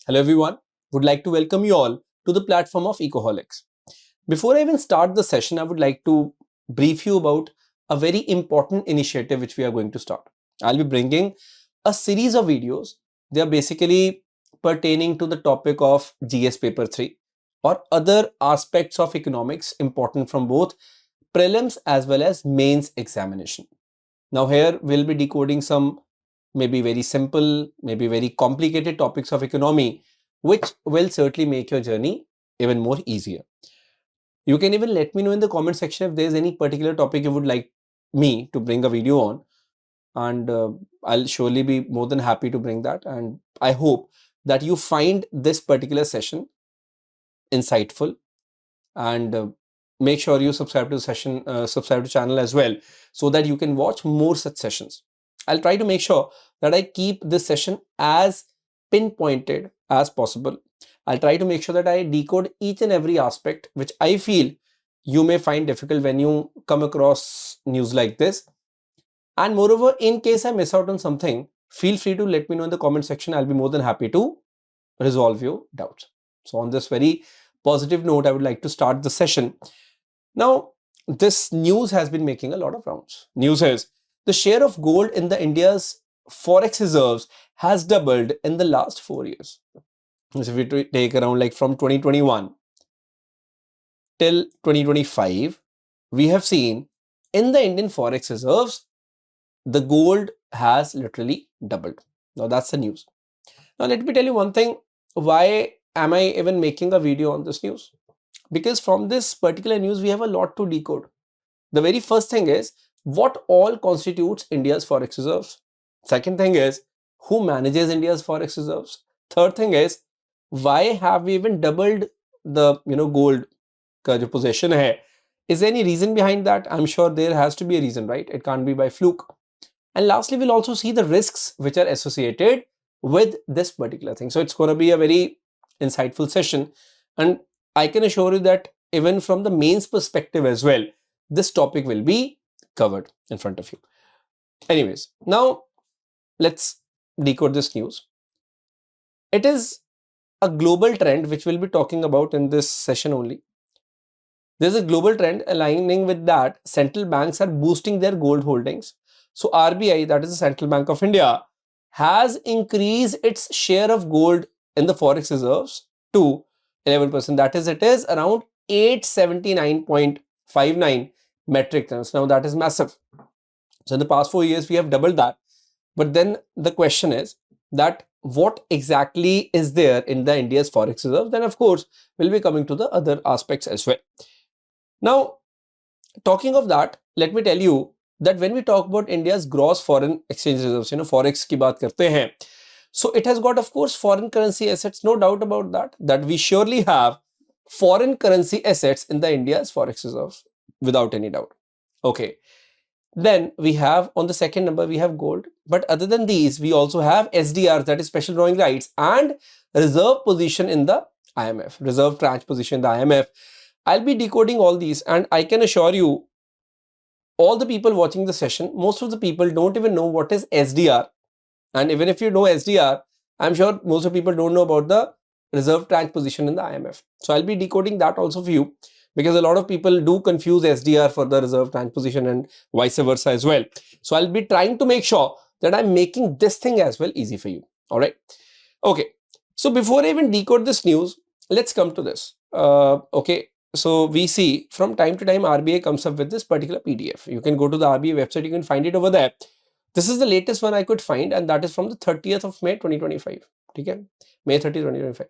Hello everyone, would like to welcome you all to the platform of Ecoholics. Before I even start the session, I would like to brief you about a very important initiative which we are going to start. I'll be bringing a series of videos. They are basically pertaining to the topic of GS paper 3 or other aspects of economics important from both prelims as well as mains examination. Now here we'll be decoding some maybe very simple, maybe very complicated topics of economy, which will certainly make your journey even more easier. You can even let me know in the comment section if there's any particular topic you would like me to bring a video on, and I'll surely be more than happy to bring that. And I hope that you find this particular session insightful, and make sure you subscribe to the session, subscribe to channel as well, so that you can watch more such sessions. I'll try to make sure that I keep this session as pinpointed as possible. I'll try to make sure that I decode each and every aspect which I feel you may find difficult when you come across news like this. And moreover, in case I miss out on something, feel free to let me know in the comment section. I'll be more than happy to resolve your doubts. So on this very positive note, I would like to start the session. Now, this news has been making a lot of rounds. News is the share of gold in the India's Forex reserves has doubled in the last 4 years. So if we take around like from 2021 till 2025, we have seen in the Indian Forex reserves, the gold has literally doubled. Now that's the news. Now let me tell you one thing. Why am I even making a video on this news? Because from this particular news, we have a lot to decode. The very first thing is what all constitutes India's Forex reserves. Second thing is who manages India's Forex reserves. Third thing is why have we even doubled the gold ka jo possession hai. Is there any reason behind that? I'm sure there has to be a reason, right? It can't be by fluke. And lastly, we'll also see the risks which are associated with this particular thing. So it's going to be a very insightful session, and I can assure you that even from the mains perspective as well, this topic will be covered in front of you. Anyways, now let's decode this news. It is a global trend which we'll be talking about in this session only. There's a global trend aligning with that. Central banks are boosting their gold holdings. So RBI, that is the Central Bank of India, has increased its share of gold in the Forex reserves to 11%. That is, it is around 879.59 metric tons. Now that is massive. So in the past 4 years, we have doubled that. But then the question is that what exactly is there in the India's Forex reserves? Then of course, we'll be coming to the other aspects as well. Now, talking of that, let me tell you that when we talk about India's gross foreign exchange reserves, Forex ki baat karte hain. So it has got, of course, foreign currency assets, no doubt about that we surely have foreign currency assets in the India's Forex reserves, without any doubt. Okay. Then we have on the second number, we have gold. But other than these, we also have SDRs, that is special drawing rights, and reserve position in the IMF, reserve tranche position in the IMF. I'll be decoding all these, and I can assure you, all the people watching the session, most of the people don't even know what is SDR. And even if you know SDR, I'm sure most of the people don't know about the reserve tranche position in the IMF. So I'll be decoding that also for you, because a lot of people do confuse SDR for the reserve tranche position and vice versa as well. So I'll be trying to make sure that I'm making this thing as well easy for you. All right. Okay. So before I even decode this news, let's come to this. Okay. So we see from time to time RBI comes up with this particular PDF. You can go to the RBI website, you can find it over there. This is the latest one I could find, and that is from the 30th of May 2025. Okay? May 30, 2025.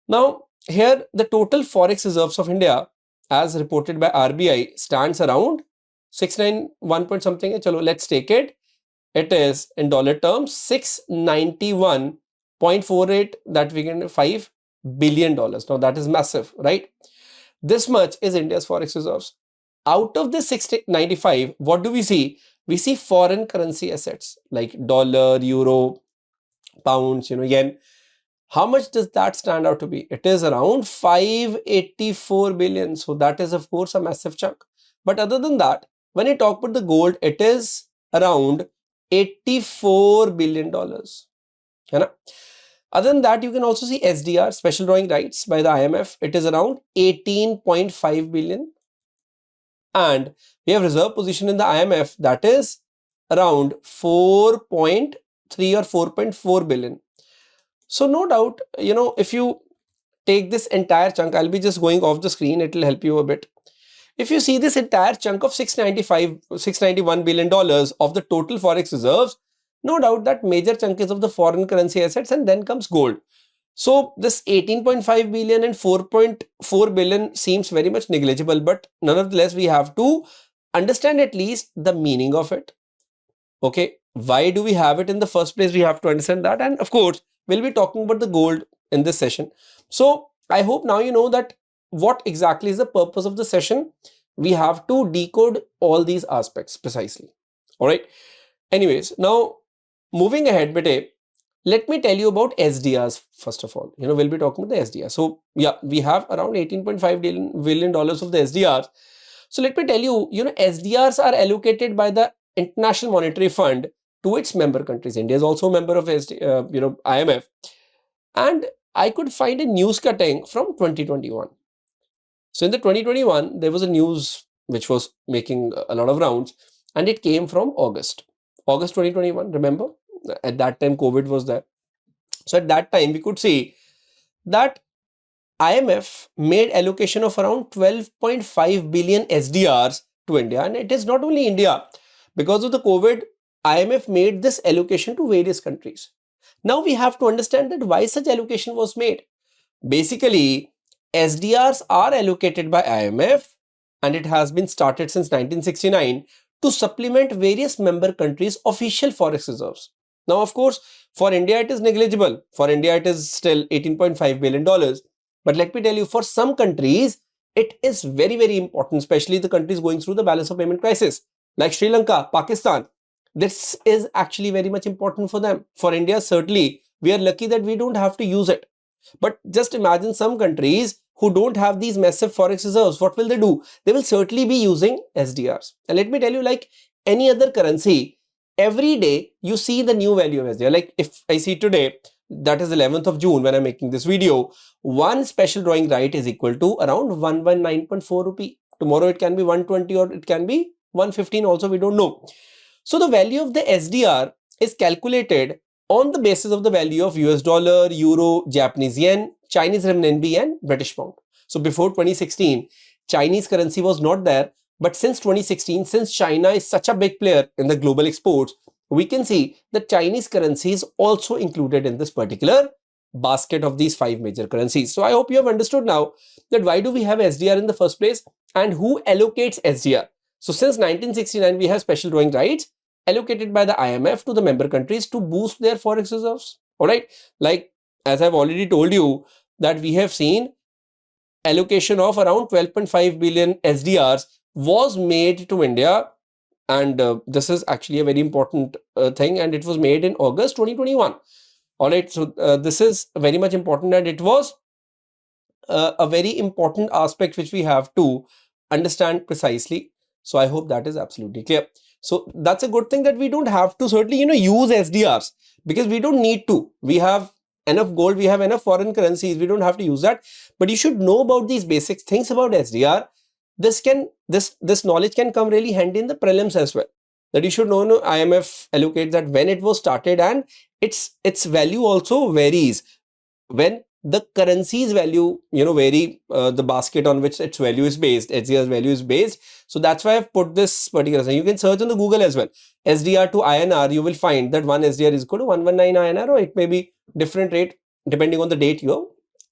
Now, here the total Forex reserves of India as reported by RBI stands around 691 point something. Chalo, let's take it. It is in dollar terms 691.48, that we can $5 billion. Now that is massive, right? This much is India's Forex reserves. Out of this 695, what do we see? We see foreign currency assets like dollar, euro, pounds, yen. How much does that stand out to be? It is around 584 billion. So that is of course a massive chunk. But other than that, when you talk about the gold, it is around $84 billion. Other than that, you can also see SDR, special drawing rights by the IMF. It is around 18.5 billion. And we have reserve position in the IMF, that is around 4.3 or 4.4 billion. So no doubt, if you take this entire chunk, I'll be just going off the screen, it will help you a bit. If you see this entire chunk of $691 billion of the total Forex reserves, no doubt that major chunk is of the foreign currency assets, and then comes gold. So this 18.5 billion and 4.4 billion seems very much negligible, but nonetheless, we have to understand at least the meaning of it. Okay, why do we have it in the first place? We have to understand that. And of course, we'll be talking about the gold in this session. So I hope now you know that what exactly is the purpose of the session. We have to decode all these aspects precisely. All right. Anyways, now moving ahead, bete, let me tell you about SDRs first of all. We'll be talking about the SDR. So yeah, we have around $18.5 billion of the SDRs. So let me tell you, SDRs are allocated by the International Monetary Fund to its member countries. India is also a member of IMF. And I could find a news cutting from 2021. So in the 2021, there was a news which was making a lot of rounds, and it came from August 2021. Remember, at that time, COVID was there. So at that time, we could see that IMF made allocation of around 12.5 billion SDRs to India. And it is not only India. Because of the COVID, IMF made this allocation to various countries. Now we have to understand that why such allocation was made. Basically, SDRs are allocated by IMF, and it has been started since 1969 to supplement various member countries' official forex reserves. Now, of course, for India, it is negligible. For India, it is still $18.5 billion. But let me tell you, for some countries, it is very, very important, especially the countries going through the balance of payment crisis, like Sri Lanka, Pakistan. This is actually very much important for them. For India, certainly, we are lucky that we don't have to use it. But just imagine some countries who don't have these massive forex reserves. What will they do? They will certainly be using SDRs. And let me tell you, like any other currency, every day you see the new value of SDR. Like if I see today, that is 11th of June when I'm making this video, one special drawing right is equal to around 119.4 rupee. Tomorrow it can be 120 or it can be 115 also, we don't know. So the value of the SDR is calculated on the basis of the value of US dollar, euro, Japanese yen, Chinese renminbi and British pound. So before 2016, Chinese currency was not there. But since 2016, since China is such a big player in the global exports, we can see that Chinese currency is also included in this particular basket of these 5 major currencies. So I hope you have understood now that why do we have SDR in the first place and who allocates SDR. So since 1969, we have special drawing rights allocated by the IMF to the member countries to boost their forex reserves. All right. Like as I've already told you that we have seen allocation of around 12.5 billion SDRs was made to India, and this is actually a very important thing, and it was made in August 2021. All right, so this is very much important, and it was a very important aspect which we have to understand precisely. So I hope that is absolutely clear. So that's a good thing that we don't have to certainly use SDRs, because we don't need to. We have enough gold, we have enough foreign currencies, we don't have to use that. But you should know about these basic things about SDR. This knowledge can come really handy in the prelims as well. That you should know, IMF allocates that when it was started, and its value also varies when the currency's value vary, the basket on which its value is based, SDR's value is based. So that's why I've put this particular thing. You can search on the Google as well. SDR to INR, you will find that one SDR is equal to 119 INR, or it may be different rate depending on the date you're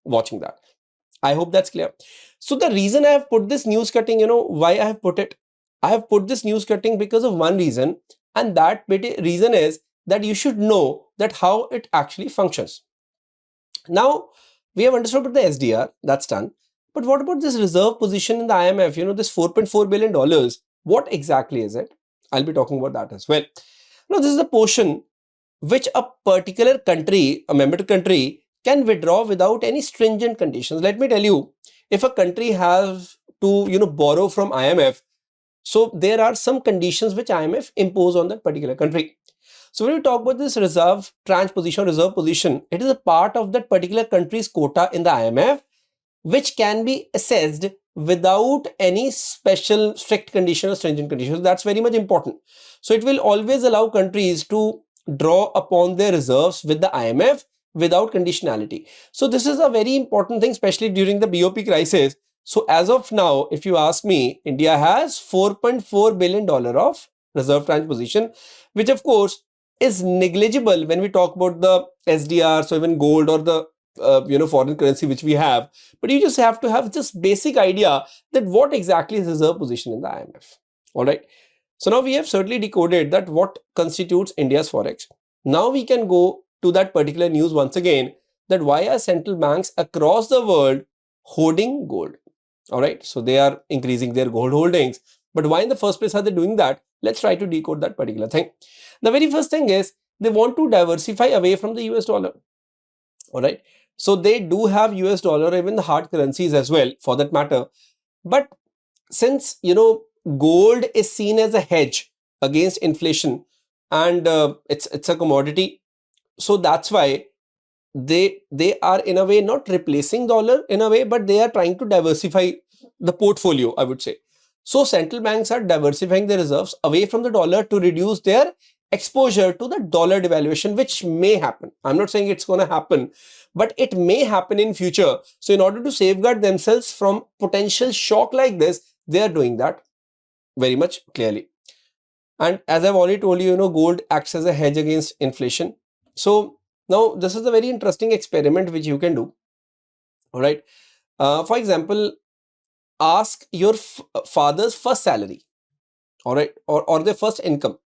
watching that. I hope that's clear. So the reason I have put this news cutting, why I have put it? I have put this news cutting because of one reason, and that reason is that you should know that how it actually functions. Now, we have understood about the SDR, that's done. But what about this reserve position in the IMF, this $4.4 billion? What exactly is it? I'll be talking about that as well. Now, this is the portion which a particular country, a member country, can withdraw without any stringent conditions. Let me tell you, if a country has to, borrow from IMF, so there are some conditions which IMF impose on that particular country. So when we talk about this reserve tranche position, reserve position, it is a part of that particular country's quota in the IMF, which can be assessed without any special strict condition or stringent conditions. That's very much important. So it will always allow countries to draw upon their reserves with the IMF without conditionality. So this is a very important thing, especially during the BOP crisis. So as of now, if you ask me, India has $4.4 billion of reserve tranche position, which of course is negligible when we talk about the SDR, so even gold or the foreign currency which we have. But you just have to have just basic idea that what exactly is reserve position in the IMF. All right. So now we have certainly decoded that what constitutes India's forex. Now we can go to that particular news once again, that why are central banks across the world hoarding gold? All right. So they are increasing their gold holdings. But why in the first place are they doing that? Let's try to decode that particular thing. The very first thing is they want to diversify away from the US dollar. All right. So they do have US dollar, even the hard currencies as well for that matter. But since, gold is seen as a hedge against inflation, and it's a commodity. So that's why they are in a way not replacing dollar in a way, but they are trying to diversify the portfolio, I would say. So central banks are diversifying their reserves away from the dollar to reduce their exposure to the dollar devaluation, which may happen. I'm not saying it's going to happen, but it may happen in future. So in order to safeguard themselves from potential shock like this, they are doing that very much clearly. And as I've already told you, gold acts as a hedge against inflation. So now this is a very interesting experiment which you can do. All right. For example, ask your father's first salary, all right, or their first income,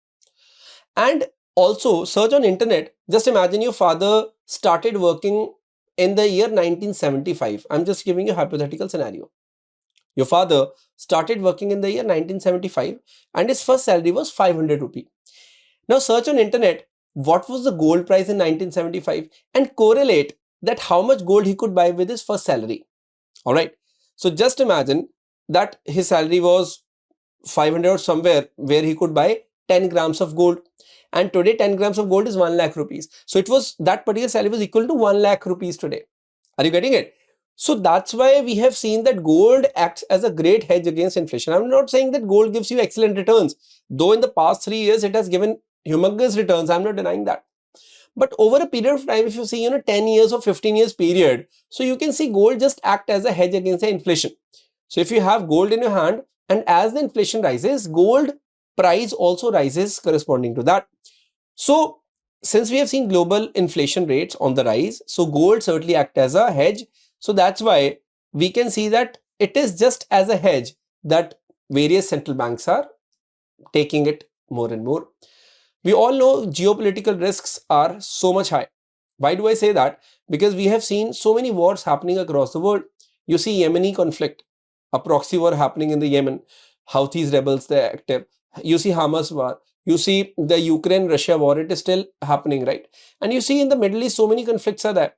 and also search on internet. Just imagine your father started working in the year 1975. I'm just giving you a hypothetical scenario. Your father started working in the year 1975 and his first salary was 500 rupee. Now search on internet what was the gold price in 1975 and correlate that how much gold he could buy with his first salary. All right. So just imagine that his salary was 500 or somewhere where he could buy 10 grams of gold. And today 10 grams of gold is 1 lakh rupees. So it was that particular salary was equal to 1 lakh rupees today. Are you getting it? So that's why we have seen that gold acts as a great hedge against inflation. I'm not saying that gold gives you excellent returns, though in the past 3 years it has given humongous returns. I'm not denying that. But over a period of time, if you see, 10 years or 15 years period, so you can see gold just act as a hedge against the inflation. So if you have gold in your hand and as the inflation rises, gold price also rises corresponding to that. So since we have seen global inflation rates on the rise, so gold certainly act as a hedge. So that's why we can see that it is just as a hedge that various central banks are taking it more and more. We all know geopolitical risks are so much high. Why do I say that? Because we have seen so many wars happening across the world. You see Yemeni conflict, a proxy war happening in the Yemen, Houthis rebels, they're active. You see Hamas war. You see the Ukraine-Russia war, it is still happening, right? And you see in the Middle East, so many conflicts are there.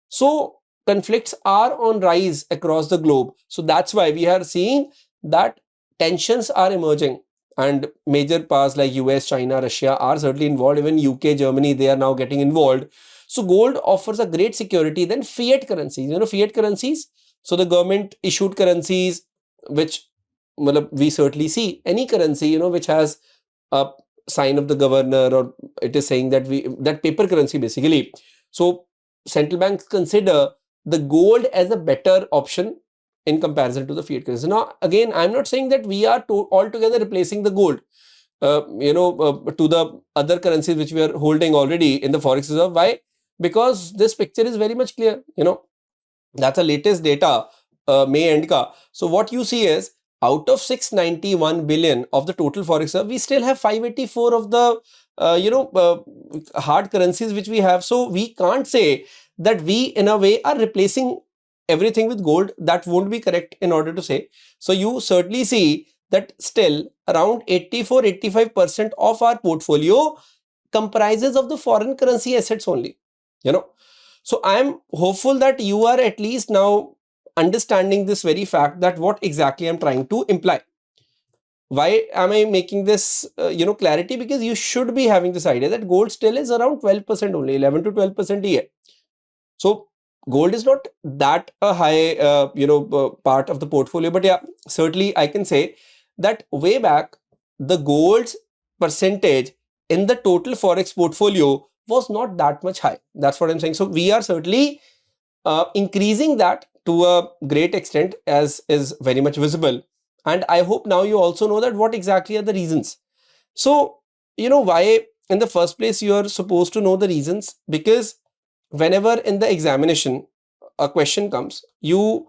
So conflicts are on rise across the globe. So that's why we are seeing that tensions are emerging. And major powers like US, China, Russia are certainly involved. Even UK, Germany, they are now getting involved. So gold offers a great security than fiat currencies. Fiat currencies. So the government issued currencies, which we certainly see any currency, which has a sign of the governor, or it is saying that that paper currency basically. So central banks consider the gold as a better option in comparison to the fiat currency. Now, again, I'm not saying that we are altogether replacing the gold, to the other currencies which we are holding already in the Forex reserve. Why? Because this picture is very much clear. That's the latest data, May end ka. So what you see is out of 691 billion of the total Forex reserve, we still have 584 of the, hard currencies which we have. So we can't say that we in a way are replacing everything with gold. That won't be correct in order to say. So you certainly see that still around 84-85% of our portfolio comprises of the foreign currency assets only. So I am hopeful that you are at least now understanding this very fact, that what exactly I'm trying to imply. Why am I making this clarity? Because you should be having this idea that gold still is around 12% only, 11 to 12% a year. So gold is not that a high part of the portfolio, but yeah, certainly I can say that way back the gold's percentage in the total forex portfolio was not that much high. That's what I'm saying. So we are certainly increasing that to a great extent, as is very much visible. And I hope now you also know that what exactly are the reasons. So why in the first place you are supposed to know the reasons, because whenever in the examination a question comes, you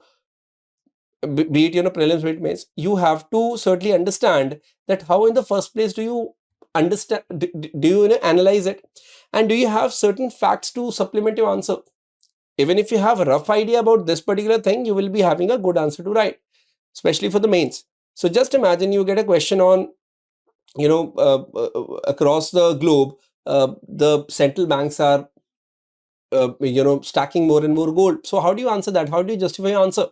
be it prelims, be it mains, you have to certainly understand that how in the first place do you understand, do you analyze it, and do you have certain facts to supplement your answer. Even if you have a rough idea about this particular thing, you will be having a good answer to write, especially for the mains. So just imagine you get a question on across the globe, the central banks are stacking more and more gold. So how do you answer that? How do you justify your answer?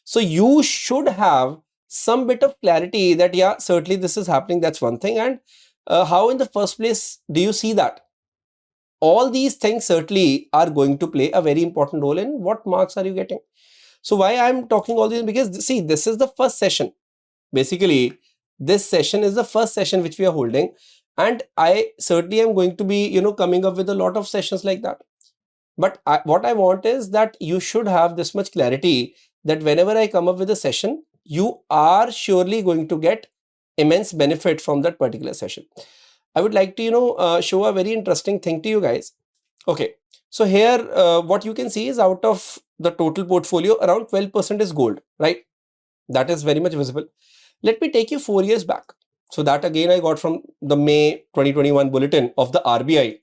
So you should have some bit of clarity that yeah, certainly this is happening. That's one thing. And how in the first place do you see that? All these things certainly are going to play a very important role in what marks are you getting. So why I'm talking all this, because see, this is the first session. Basically, this session is the first session which we are holding, and I certainly am going to be coming up with a lot of sessions like that. But what I want is that you should have this much clarity that whenever I come up with a session, you are surely going to get immense benefit from that particular session. I would like to show a very interesting thing to you guys. Okay, so here what you can see is out of the total portfolio, around 12% is gold, right? That is very much visible. Let me take you 4 years back. So that again I got from the May 2021 bulletin of the RBI.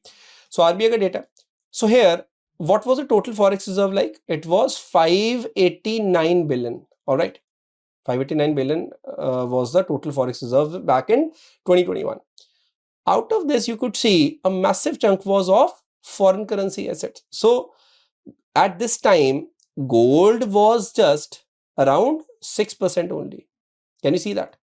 So RBI ka data. So here, what was the total forex reserve like? It was 589 billion. All right, 589 billion was the total forex reserve back in 2021. Out of this, you could see a massive chunk was of foreign currency assets. So at this time, gold was just around 6% only. Can you see that?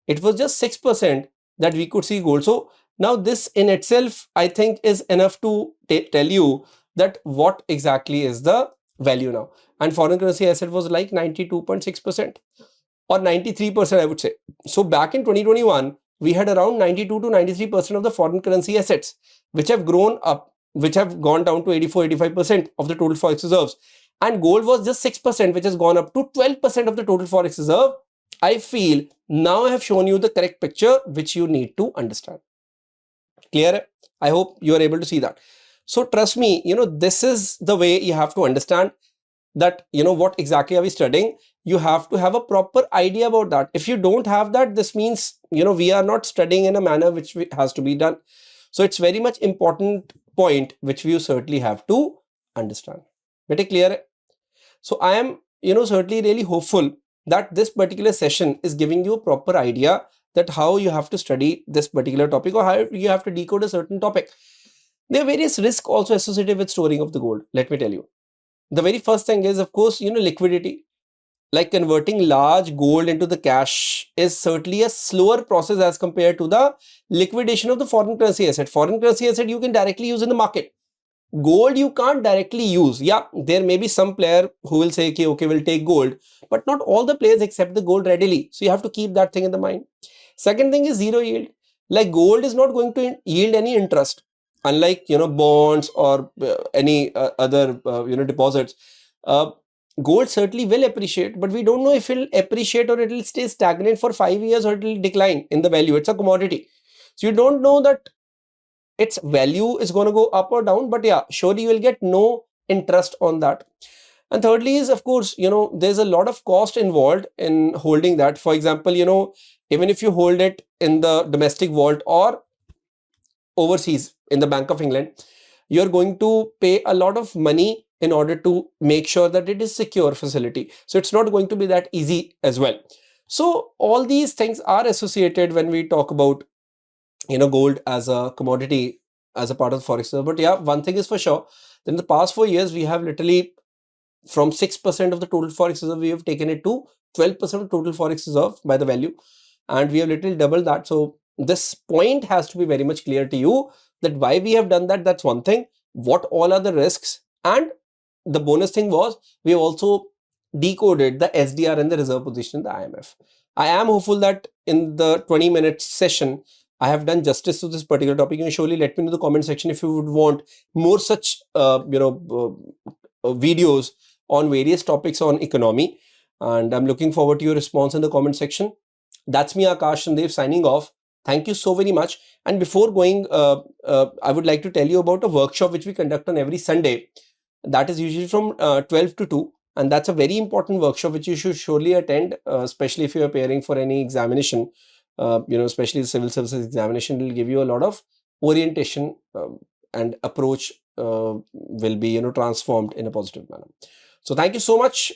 It was just 6% that we could see gold. So now this in itself, I think, is enough to tell you that what exactly is the value now. And foreign currency asset was like 92.6% or 93%, I would say. So back in 2021, we had around 92 to 93% of the foreign currency assets, which have grown up, which have gone down to 84-85% of the total forex reserves. And gold was just 6%, which has gone up to 12% of the total forex reserve. I feel now I have shown you the correct picture which you need to understand. Clear? I hope you are able to see that. So trust me, this is the way you have to understand that, what exactly are we studying. You have to have a proper idea about that. If you don't have that, this means, we are not studying in a manner which has to be done. So it's very much important point which you certainly have to understand. Very clear? So I am, certainly really hopeful that this particular session is giving you a proper idea that how you have to study this particular topic or how you have to decode a certain topic. There are various risks also associated with storing of the gold. Let me tell you. The very first thing is, of course, liquidity. Like converting large gold into the cash is certainly a slower process as compared to the liquidation of the foreign currency asset. Foreign currency asset you can directly use in the market. Gold you can't directly use. Yeah, there may be some player who will say, okay, we'll take gold, but not all the players accept the gold readily. So you have to keep that thing in the mind. Second thing is zero yield. Like gold is not going to yield any interest, unlike bonds or any other deposits. Gold certainly will appreciate, but we don't know if it'll appreciate or it'll stay stagnant for 5 years or it'll decline in the value. It's a commodity, so you don't know that its value is going to go up or down, but yeah, surely you will get no interest on that. And thirdly is, of course, there's a lot of cost involved in holding that. For example, even if you hold it in the domestic vault or overseas in the Bank of England, you're going to pay a lot of money in order to make sure that it is secure facility. So it's not going to be that easy as well. So all these things are associated when we talk about gold as a commodity, as a part of the forex reserve. But yeah, one thing is for sure, in the past 4 years we have literally from 6% of the total forex reserve, we have taken it to 12% of total forex reserve by the value. and we have literally doubled that. So this point has to be very much clear to you that why we have done that. That's one thing. What all are the risks, and the bonus thing was we have also decoded the SDR and the reserve position in the IMF. I am hopeful that in the 20-minute session, I have done justice to this particular topic. And surely let me know in the comment section if you would want more such, videos on various topics on economy. And I'm looking forward to your response in the comment section. That's me, Akash and Dev, signing off. Thank you so very much. And before going, I would like to tell you about a workshop which we conduct on every Sunday. That is usually from 12 to 2. And that's a very important workshop which you should surely attend, especially if you are preparing for any examination, especially the civil services examination. It will give you a lot of orientation, and approach will be, transformed in a positive manner. So thank you so much.